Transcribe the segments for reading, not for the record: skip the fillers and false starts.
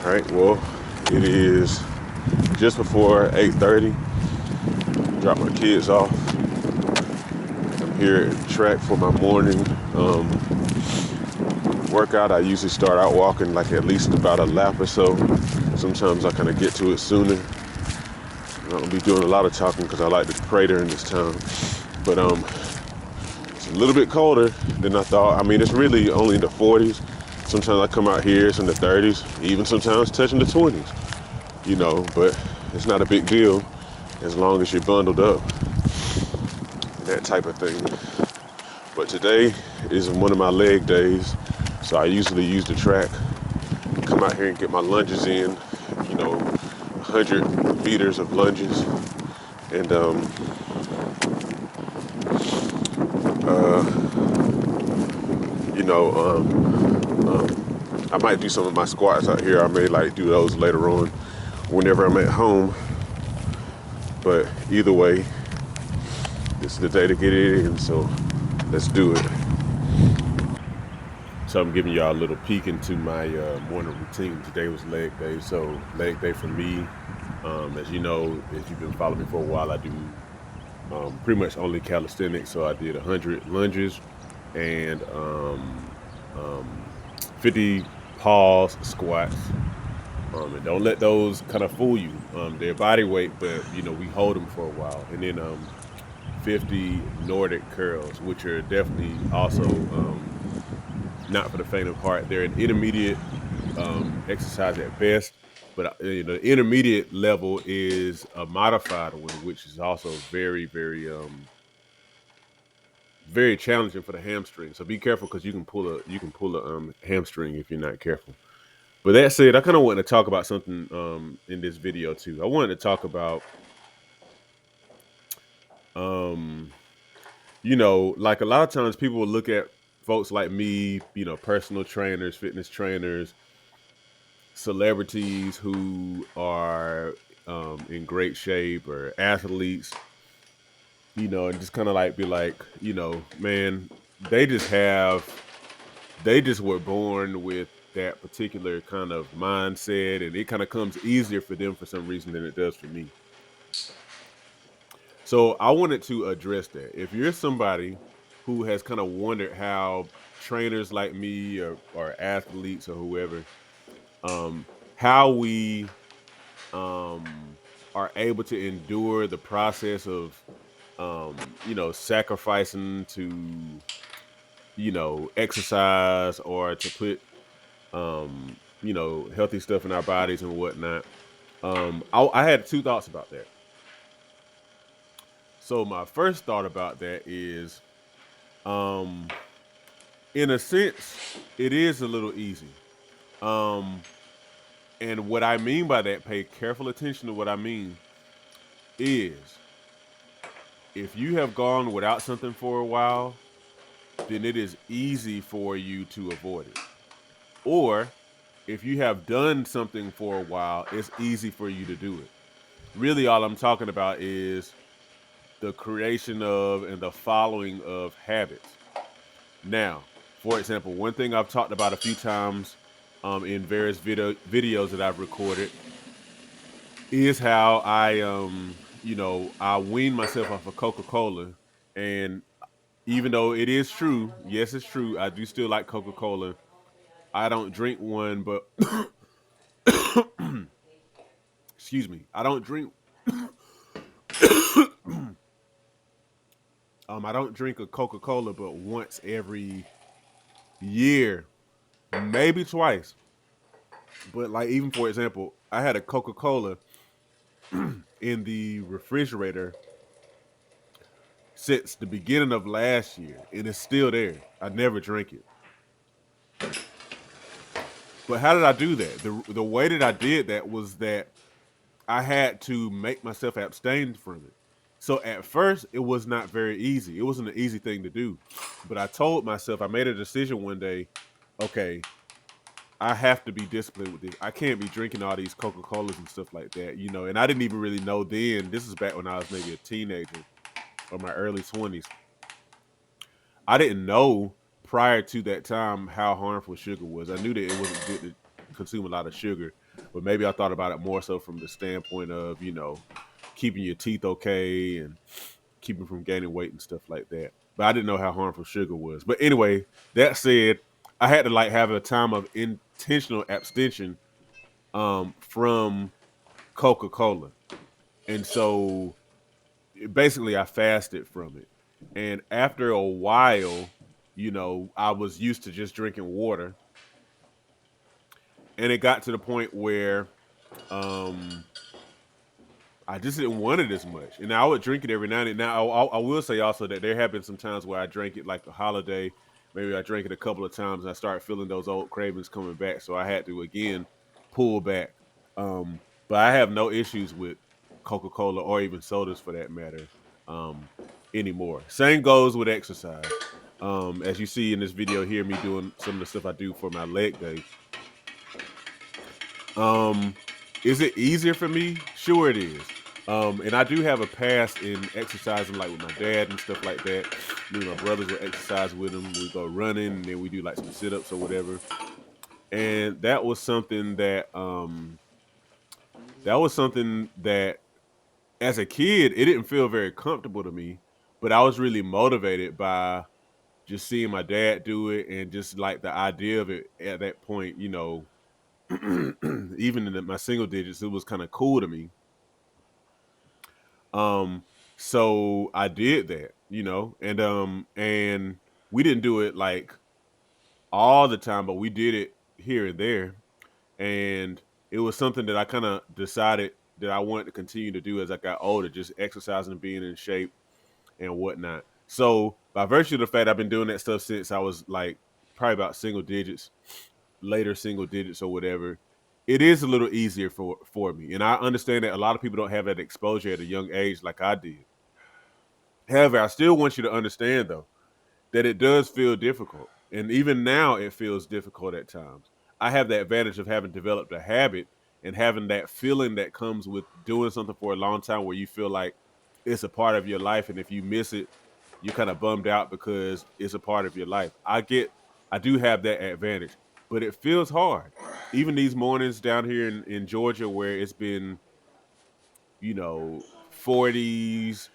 All right, well, it is just before 8:30. Drop my kids off. I'm here at the track for my morning workout. I usually start out walking like at least about a lap or so. Sometimes I kind of get to it sooner. I'll be doing a lot of talking because I like to pray during this time. But it's a little bit colder than I thought. I mean, it's really only in the 40s. Sometimes I come out here, it's in the 30s, even sometimes touching the 20s. But it's not a big deal as long as you're bundled up, that type of thing. But today is one of my leg days, so I usually use the track, come out here and get my lunges in, 100 meters of lunges, and I might do some of my squats out here. I may do those later on whenever I'm at home. But either way, this is the day to get it in, so let's do it. So I'm giving y'all a little peek into my morning routine. Today was leg day, so leg day for me. As you know, if you've been following me for a while, I do pretty much only calisthenics. So I did 100 lunges and 50 pause squats. And don't let those kind of fool you. They're body weight, but we hold them for a while. And then 50 Nordic curls, which are definitely also not for the faint of heart. They're an intermediate exercise at best, but the intermediate level is a modified one, which is also very, very, very challenging for the hamstring. So be careful because you can pull a hamstring if you're not careful. But that said, I kind of wanted to talk about something in this video too. I wanted to talk about um, like a lot of times people will look at folks like me, personal trainers, fitness trainers, celebrities who are in great shape or athletes, and just kind of be like, man, they just have, they just were born with that particular kind of mindset, and it kind of comes easier for them for some reason than it does for me. So I wanted to address that. If you're somebody who has kind of wondered how trainers like me or athletes or whoever, um, how we are able to endure the process of sacrificing to exercise or to put healthy stuff in our bodies and whatnot. I had two thoughts about that. So my first thought about that is, um in a sense, it is a little easy. um and what I mean by that, pay careful attention to what I mean, is if you have gone without something for a while, then it is easy for you to avoid it. Or if you have done something for a while, it's easy for you to do it. Really, all I'm talking about is the creation of and the following of habits. Now, for example, one thing I've talked about a few times in various videos that I've recorded is how I wean myself off of Coca-Cola. And even though it is true, yes, it's true, I do still like Coca-Cola. I don't drink one, but excuse me, I don't drink I don't drink a Coca-Cola but once every year, maybe twice. But like, even for example, I had a Coca-Cola in the refrigerator since the beginning of last year, and it's still there. I never drink it. But how did I do that? The way that I did that was that I had to make myself abstain from it. So at first, it was not very easy. It wasn't an easy thing to do. But I told myself, I made a decision one day, okay, I have to be disciplined with this. I can't be drinking all these Coca-Colas and stuff like that, And I didn't even really know then. This is back when I was maybe a teenager or my early 20s. I didn't know prior to that time how harmful sugar was. I knew that it wasn't good to consume a lot of sugar. but maybe I thought about it more so from the standpoint of, keeping your teeth okay and keeping from gaining weight and stuff like that. But I didn't know how harmful sugar was. But anyway, that said, I had to like have a time of intentional abstention from Coca-Cola. And so basically I fasted from it. And after a while, I was used to just drinking water. And it got to the point where um I just didn't want it as much. And I would drink it every now and then. Now, I will say also that there have been some times where I drank it like a holiday. Maybe I drank it a couple of times and I started feeling those old cravings coming back. So I had to, again, pull back. But I have no issues with Coca-Cola or even sodas for that matter um, anymore. Same goes with exercise. As you see in this video here, me doing some of the stuff I do for my leg day. Um, is it easier for me? Sure it is. And I do have a past in exercising like with my dad and stuff like that. Me and my brothers will exercise with him. We go running and then we do like some sit-ups or whatever. And that was something that as a kid, it didn't feel very comfortable to me, but I was really motivated by just seeing my dad do it and just like the idea of it at that point, even in my single digits, it was kind of cool to me. Um, so I did that, and we didn't do it like all the time, but we did it here and there. And it was something that I kind of decided that I wanted to continue to do as I got older, just exercising, being in shape and whatnot. So by virtue of the fact I've been doing that stuff since I was like probably about single digits, later single digits or whatever, it is a little easier for me. And I understand that a lot of people don't have that exposure at a young age like I did. However, I still want you to understand though that it does feel difficult. And even now it feels difficult at times. I have the advantage of having developed a habit and having that feeling that comes with doing something for a long time where you feel like it's a part of your life, and if you miss it, you're kind of bummed out because it's a part of your life. I do have that advantage, but it feels hard. Even these mornings down here in Georgia where it's been, 40s,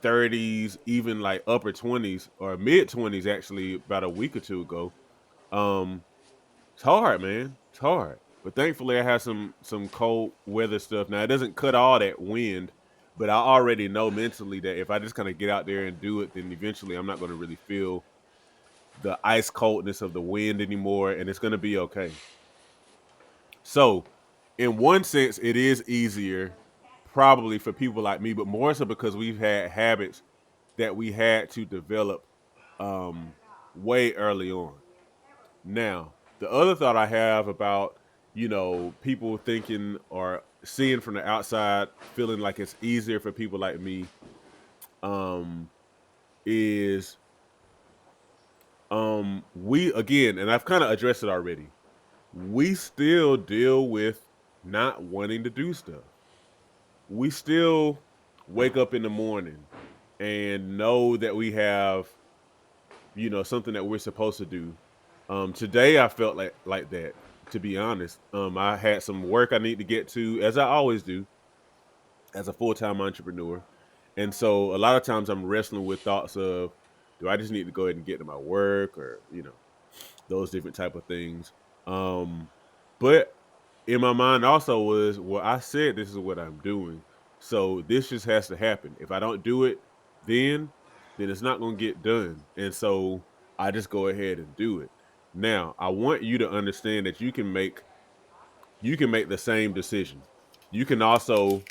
30s, even like upper 20s or mid 20s actually about a week or two ago. Um it's hard, man. It's hard. But thankfully I have some cold weather stuff. Now it doesn't cut all that wind, but I already know mentally that if I just kind of get out there and do it, then eventually I'm not going to really feel the ice coldness of the wind anymore and it's going to be okay. So, in one sense it is easier probably for people like me, but more so because we've had habits that we had to develop um, way early on. Now, the other thought I have about, people thinking or seeing from the outside, feeling like it's easier for people like me, um, is we again, and I've kind of addressed it already. We still deal with not wanting to do stuff. We still wake up in the morning and know that we have something that we're supposed to do. Today I felt like that, to be honest. I had some work I need to get to, as I always do, as a full-time entrepreneur. And so a lot of times I'm wrestling with thoughts of, do I just need to go ahead and get to my work, or those different type of things. Um, but in my mind also was, well, I said this is what I'm doing, so this just has to happen. If I don't do it, then it's not going to get done, and so I just go ahead and do it. Now, I want you to understand that you can make the same decision. You can also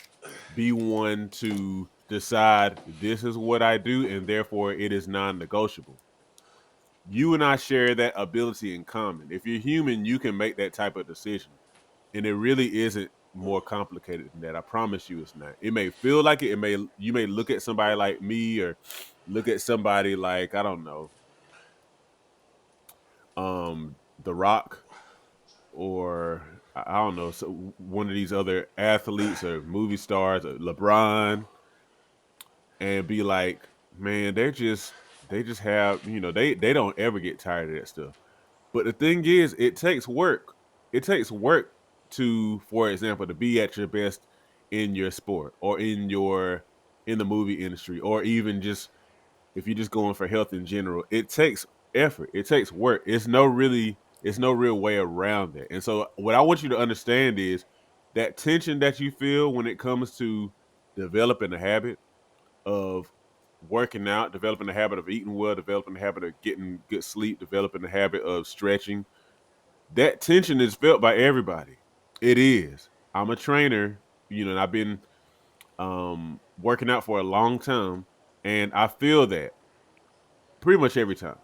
be one to decide this is what I do, and therefore it is non-negotiable. You and I share that ability in common. If you're human, you can make that type of decision. And it really isn't more complicated than that. I promise you it's not. It may feel like it. You may look at somebody like me or look at somebody like, I don't know, The Rock, or I don't know, so one of these other athletes or movie stars, or LeBron, and be like, man, they just have, they don't ever get tired of that stuff. But the thing is, it takes work. It takes work to, for example, to be at your best in your sport or in the movie industry, or even just if you're just going for health in general, it takes effort. It takes work. It's no real way around that. And so what I want you to understand is that tension that you feel when it comes to developing a habit of working out, developing the habit of eating well, developing the habit of getting good sleep, developing the habit of stretching. That tension is felt by everybody. It is. I'm a trainer, and I've been working out for a long time, and I feel that pretty much every time.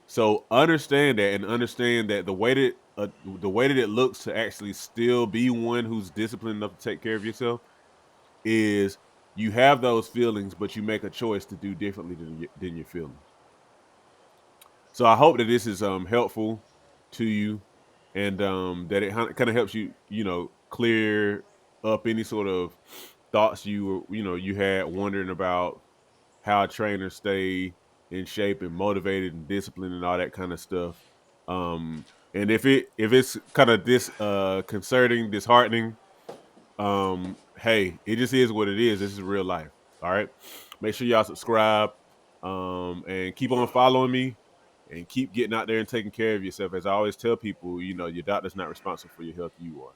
So understand that, and understand that the way that it looks to actually still be one who's disciplined enough to take care of yourself is you have those feelings, but you make a choice to do differently than you're feeling. So I hope that this is helpful to you, and that it kind of helps you, clear up any sort of thoughts you had wondering about how trainers stay in shape and motivated and disciplined and all that kind of stuff. And if it's kind of concerning, disheartening, hey, it just is what it is. This is real life. All right. Make sure y'all subscribe, and keep on following me, and keep getting out there and taking care of yourself. As I always tell people, your doctor's not responsible for your health, you are.